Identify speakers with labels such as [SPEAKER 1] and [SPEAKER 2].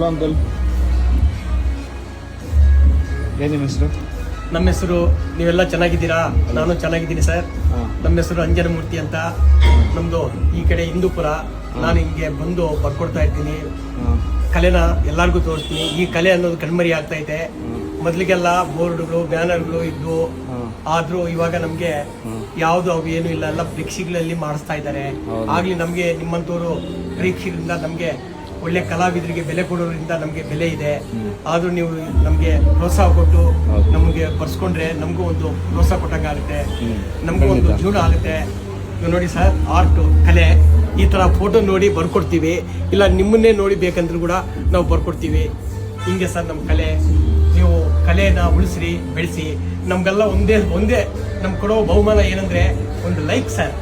[SPEAKER 1] Hello uncle, ಏನು ನಿಮ್ಮ ಹೆಸರು?
[SPEAKER 2] ನಮ್ಮ ಹೆಸರು, ನೀವೆಲ್ಲ ಚೆನ್ನಾಗಿದ್ದೀರಾ? ನಾನು ಚೆನ್ನಾಗಿದ್ದೀನಿ ಸರ್. ನಮ್ಮ ಹೆಸರು ಅಂಜನಮೂರ್ತಿ ಅಂತ. ನಮ್ಮದು ಈ ಕಡೆ ಹಿಂದೂಪುರ. ನಾನು ಹಿಂಗೆ ಬಂದು ಬರ್ಕೊಡ್ತಾ ಇರ್ತೀನಿ. ಕಲೆನ ಎಲ್ಲರಿಗೂ ತೋರಿಸ್ತೀನಿ. ಈ ಕಲೆ ಅನ್ನೋದು ಕಣ್ಮರಿ ಆಗ್ತಾ ಇದೆ. ಮೊದಲಿಗೆಲ್ಲ ಬೋರ್ಡ್ಗಳು, ಬ್ಯಾನರ್ಗಳು ಇದ್ವು. ಆದ್ರೂ ಇವಾಗ ನಮ್ಗೆ ಯಾವ್ದು ಅವು ಏನು ಇಲ್ಲ, ಎಲ್ಲ ಫ್ಲೆಕ್ಸಿಗಳಲ್ಲಿ ಮಾಡಿಸ್ತಾ ಇದ್ದಾರೆ. ಆಗ್ಲಿ ನಮ್ಗೆ ನಿಮ್ಮಂತವ್ರು ಪರೀಕ್ಷೆಗಳಿಂದ ನಮ್ಗೆ ಒಳ್ಳೆ ಕಲಾವಿದರಿಗೆ ಬೆಲೆ ಕೊಡೋದ್ರಿಂದ ನಮ್ಗೆ ಬೆಲೆ ಇದೆ. ಆದ್ರೂ ನೀವು ನಮ್ಗೆ ಪ್ರೋತ್ಸಾಹ ಕೊಟ್ಟು ನಮ್ಗೆ ಬರ್ಸ್ಕೊಂಡ್ರೆ ನಮಗೂ ಒಂದು ಪ್ರೋತ್ಸಾಹ ಕೊಟ್ಟಂಗಾಗುತ್ತೆ, ನಮಗೂ ಒಂದು ಜೀವನ ಆಗುತ್ತೆ. ನೋಡಿ ಸರ್, ಆರ್ಟ್ ಕಲೆ ಈ ತರ ಫೋಟೋ ನೋಡಿ ಬರ್ಕೊಡ್ತೀವಿ. ಇಲ್ಲ ನಿಮ್ಮನ್ನೇ ನೋಡಿ ಬೇಕಂದ್ರೂ ಕೂಡ ನಾವು ಬರ್ಕೊಡ್ತೀವಿ. ಹಿಂಗೆ ಸರ್ ನಮ್ಮ ಕಲೆ. ನೀವು ಕಲೆನ ಉಳಿಸ್ರಿ, ಬೆಳೆಸಿ. ನಮ್ಗೆಲ್ಲ ಒಂದೇ ನಮ್ಗೆ ಕೊಡೋ ಬಹುಮಾನ ಏನಂದ್ರೆ ಒಂದು ಲೈಕ್ ಸರ್.